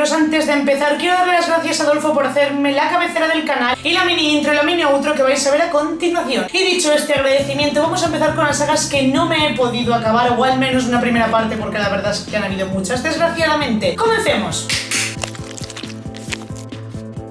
libros. Antes de empezar, quiero darle las gracias a Adolfo por hacerme la cabecera del canal y la mini intro y la mini outro que vais a ver a continuación. Y dicho este agradecimiento, vamos a empezar con las sagas que no me he podido acabar, o al menos una primera parte, porque la verdad es que han habido muchas, desgraciadamente. ¡Comencemos!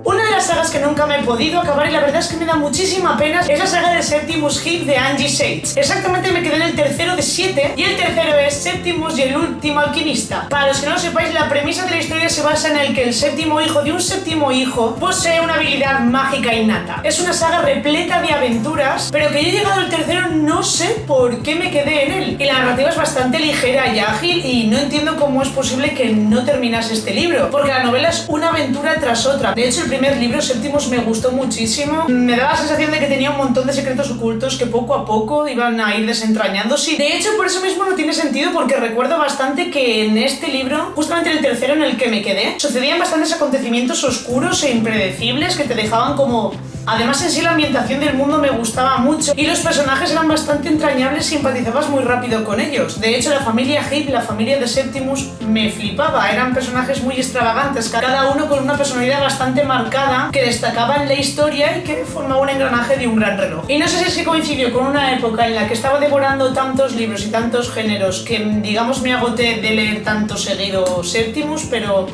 Una de las sagas que nunca me he podido acabar, y la verdad es que me da muchísima pena, es la saga de Septimus Heap de Angie Sage. Exactamente me quedé en el tercero de 7, y el tercero es Septimus y el último alquimista. Para los que no lo sepáis, la premisa de la historia se basa en el que el séptimo hijo de un séptimo hijo posee una habilidad mágica innata. Es una saga repleta de aventuras, pero que yo he llegado al tercero no sé por qué me quedé en él. Y la narrativa es bastante ligera y ágil, y no entiendo cómo es posible que no terminase este libro, porque la novela es una aventura tras otra. De hecho, el primer libro, Septimus, me gustó muchísimo. Me daba la sensación de que tenía un montón de secretos ocultos que poco a poco iban a ir desentrañándose. De hecho, por eso mismo no tiene sentido, porque recuerdo bastante que en este libro, justamente el tercero en el que me quedé, sucedían bastantes acontecimientos oscuros e impredecibles que te dejaban como... Además, en sí la ambientación del mundo me gustaba mucho y los personajes eran bastante entrañables y empatizabas muy rápido con ellos. De hecho, la familia Heap, la familia de Septimus, me flipaba. Eran personajes muy extravagantes, cada uno con una personalidad bastante marcada que destacaba en la historia y que formaba un engranaje de un gran reloj. Y no sé si es que coincidió con una época en la que estaba devorando tantos libros y tantos géneros que, digamos, me agoté de leer tanto seguido Septimus, pero...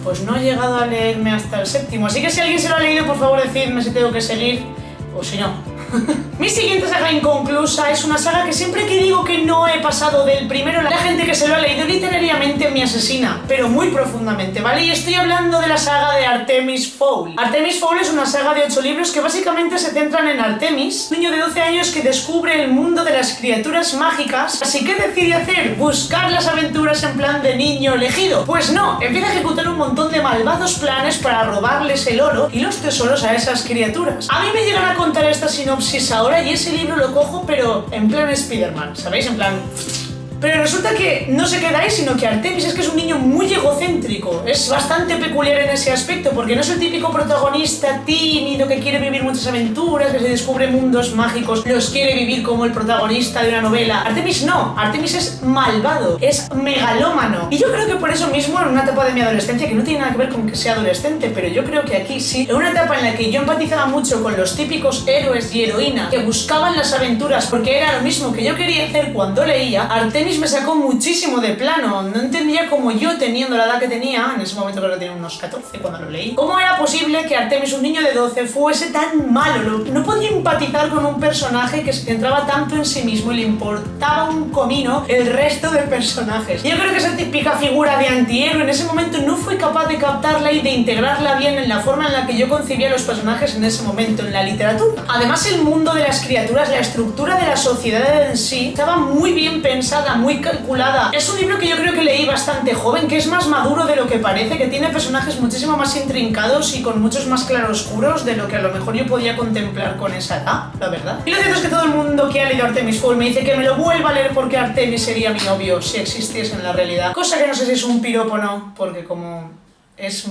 pues no he llegado a leerme hasta el séptimo, así que si alguien se lo ha leído, por favor decidme si tengo que seguir o si no. Mi siguiente saga inconclusa es una saga que siempre que digo que no he pasado del primero, la gente que se lo ha leído literariamente me asesina, pero muy profundamente, ¿vale? Y estoy hablando de la saga de Artemis Fowl. Artemis Fowl es una saga de 8 libros que básicamente se centran en Artemis, un niño de 12 años que descubre el mundo de las criaturas mágicas. Así que decide hacer, buscar las aventuras en plan de niño elegido. Pues no, empieza a ejecutar un montón de malvados planes para robarles el oro y los tesoros a esas criaturas. A mí me llegan a contar esta sinopsis ahora y ese libro lo cojo, pero en plan Spider-Man, ¿sabéis? En plan... Pero resulta que no se queda ahí, sino que Artemis es que es un niño muy egocéntrico. Es bastante peculiar en ese aspecto, porque no es el típico protagonista tímido que quiere vivir muchas aventuras, que se descubre mundos mágicos, los quiere vivir como el protagonista de una novela. Artemis no, Artemis es malvado, es megalómano. Y yo creo que por eso mismo, en una etapa de mi adolescencia, que no tiene nada que ver con que sea adolescente, pero yo creo que aquí sí, en una etapa en la que yo empatizaba mucho con los típicos héroes y heroínas que buscaban las aventuras porque era lo mismo que yo quería hacer cuando leía, Artemis me sacó muchísimo de plano. No entendía cómo yo, teniendo la edad que tenía, en ese momento creo que tenía unos 14 cuando lo leí, cómo era posible que Artemis, un niño de 12, fuese tan malo. No podía empatizar con un personaje que se centraba tanto en sí mismo y le importaba un comino el resto de personajes. Yo creo que esa típica figura de antihéroe en ese momento no fui capaz de captarla y de integrarla bien en la forma en la que yo concibía los personajes en ese momento en la literatura. Además, el mundo de las criaturas, la estructura de la sociedad en sí, estaba muy bien pensada, muy calculada. Es un libro que yo creo que leí bastante joven, que es más maduro de lo que parece, que tiene personajes muchísimo más intrincados y con muchos más claroscuros de lo que a lo mejor yo podía contemplar con esa edad, la verdad. Y lo cierto es que todo el mundo que ha leído Artemis Fowl me dice que me lo vuelva a leer porque Artemis sería mi novio si existiese en la realidad. Cosa que no sé si es un piropo o no, porque como es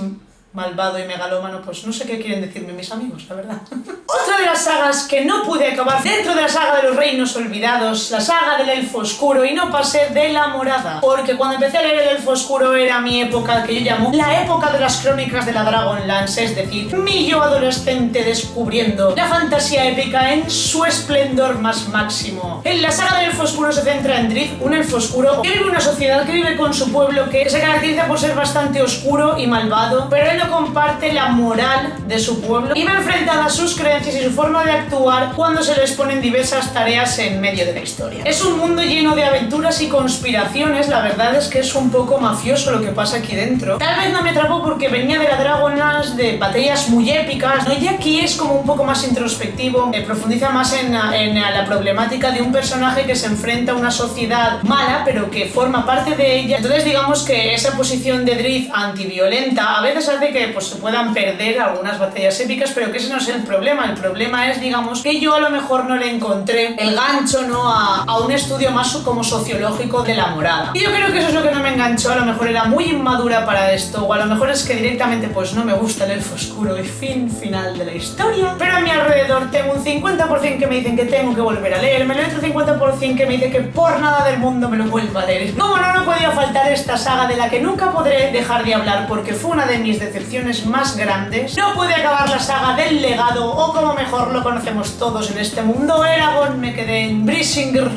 malvado y megalómano, pues no sé qué quieren decirme mis amigos, la verdad. Otra de las sagas que no pude acabar dentro de la saga de los reinos olvidados, la saga del elfo oscuro, y no pasé de la morada, porque cuando empecé a leer el elfo oscuro era mi época que yo llamo la época de las crónicas de la Dragonlance, es decir, mi yo adolescente descubriendo la fantasía épica en su esplendor más máximo. En la saga del elfo oscuro se centra en Drizzt, un elfo oscuro que vive en una sociedad que vive con su pueblo, que se caracteriza por ser bastante oscuro y malvado, pero él comparte la moral de su pueblo y va enfrentada a sus creencias y su forma de actuar cuando se les ponen diversas tareas en medio de la historia. Es un mundo lleno de aventuras y conspiraciones, la verdad es que es un poco mafioso lo que pasa aquí dentro. Tal vez no me atrapó porque venía de la Dragonlance, de batallas muy épicas, ¿no? Y aquí es como un poco más introspectivo, profundiza más en la problemática de un personaje que se enfrenta a una sociedad mala pero que forma parte de ella. Entonces digamos que esa posición de Drizzt antiviolenta a veces hace que pues se puedan perder algunas batallas épicas, pero que ese no es el problema. El problema es, digamos, que yo a lo mejor no le encontré el gancho, ¿no? A un estudio más como sociológico de la morada. Y yo creo que eso es lo que no me enganchó. A lo mejor era muy inmadura para esto, o a lo mejor es que directamente pues no me gusta el elfo oscuro y fin final de la historia. Pero a mi alrededor tengo un 50% que me dicen que tengo que volver a leerme, el otro 50% que me dice que por nada del mundo me lo vuelva a leer. Como no podía faltar esta saga de la que nunca podré dejar de hablar porque fue una de mis decepciones más grandes. No pude acabar la saga del legado, o como mejor lo conocemos todos en este mundo, Eragon. Me quedé en Brisingr.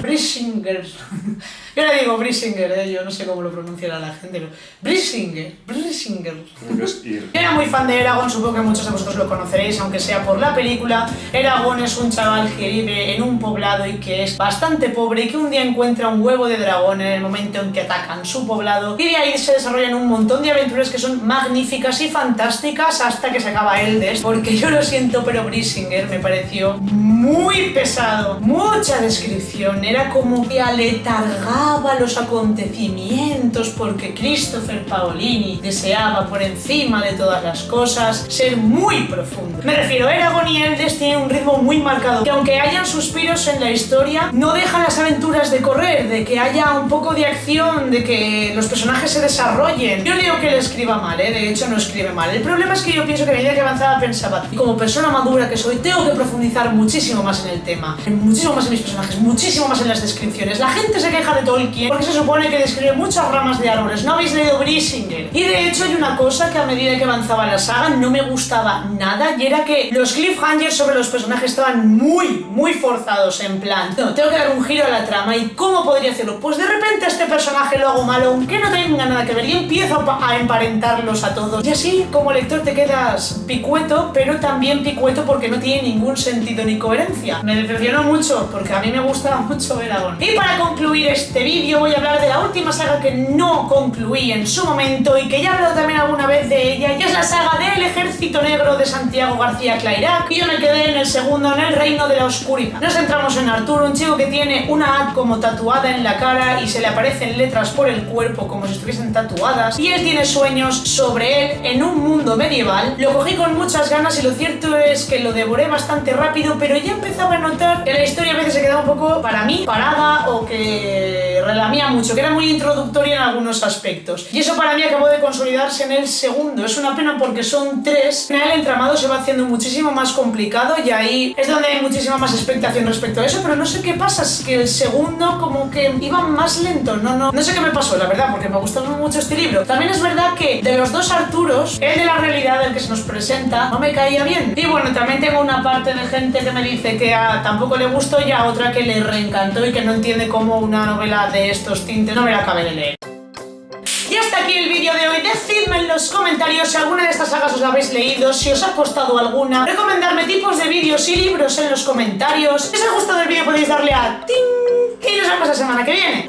Yo le digo Brisingr, yo no sé cómo lo pronunciará la gente, pero Brisingr. Yo era muy fan de Eragon, supongo que muchos de vosotros lo conoceréis, aunque sea por la película. Eragon es un chaval que vive en un poblado y que es bastante pobre y que un día encuentra un huevo de dragón en el momento en que atacan su poblado, y de ahí se desarrollan un montón de aventuras que son magníficas y fantásticas hasta que se acaba Eldes, porque yo lo siento, pero Brisingr me pareció muy pesado, mucha descripción, era como que aletargaba los acontecimientos porque Christopher Paolini deseaba por encima de todas las cosas ser muy profundo. Me refiero, Eragon y Eldes tienen un ritmo muy marcado, que aunque hayan suspiros en la historia, no dejan las aventuras de correr, de que haya un poco de acción, de que los personajes se desarrollen. Yo no digo que él escriba mal, de hecho no escribe mal. El problema es que yo pienso que a medida que avanzaba pensaba, y como persona madura que soy, tengo que profundizar muchísimo más en el tema, muchísimo más en mis personajes, muchísimo más en las descripciones. La gente se queja de Tolkien porque se supone que describe muchas ramas de árboles. No habéis leído Brisingr. Y de hecho hay una cosa que a medida que avanzaba la saga no me gustaba nada, y era que los cliffhangers sobre los personajes estaban muy forzados, en plan, no, tengo que dar un giro a la trama. ¿Y cómo podría hacerlo? Pues de repente a este personaje lo hago malo, aunque no tenga nada que ver, y empiezo a emparentarlos a todos. Y así como lector te quedas picueto, pero también picueto porque no tiene ningún sentido ni coherencia. Me decepcionó mucho porque a mí me gustaba mucho Eragon. Y para concluir este vídeo voy a hablar de la última saga que no concluí en su momento y que ya he hablado también alguna vez de ella, y es la saga del Ejército Negro de Santiago García Clairac, y yo me quedé en el segundo, en el Reino de la Oscuridad. Nos centramos en Arturo, un chico que tiene una A como tatuada en la cara y se le aparecen letras por el cuerpo como si estuviesen tatuadas, y él tiene sueños sobre él en un mundo medieval. Lo cogí con muchas ganas y lo cierto es que lo devoré bastante rápido, pero ya empezaba a notar que la historia a veces se quedaba un poco, para mí, parada, o que relamía mucho, que era muy introductoria en algunos aspectos. Y eso para mí acabó de consolidarse en el segundo. Es una pena porque son tres. El entramado se va haciendo muchísimo más complicado y ahí es donde hay muchísima más expectación respecto a eso, pero no sé qué pasa, es que el segundo como que iba más lento, no sé qué me pasó, la verdad, porque me gustó mucho este libro. También es verdad que de los dos Arturos, el de la realidad, el que se nos presenta, no me caía bien. Y bueno, también tengo una parte de gente que me dice que tampoco le gustó, y a otra que le reencantó y que no entiende cómo una novela de estos tintes no me la acabé de leer. Y hasta aquí el vídeo de hoy. Decidme en los comentarios si alguna de estas sagas os habéis leído, si os ha costado alguna, recomendarme tipos de vídeos y libros en los comentarios. Si os ha gustado el vídeo podéis darle a ting y nos vemos la semana que viene.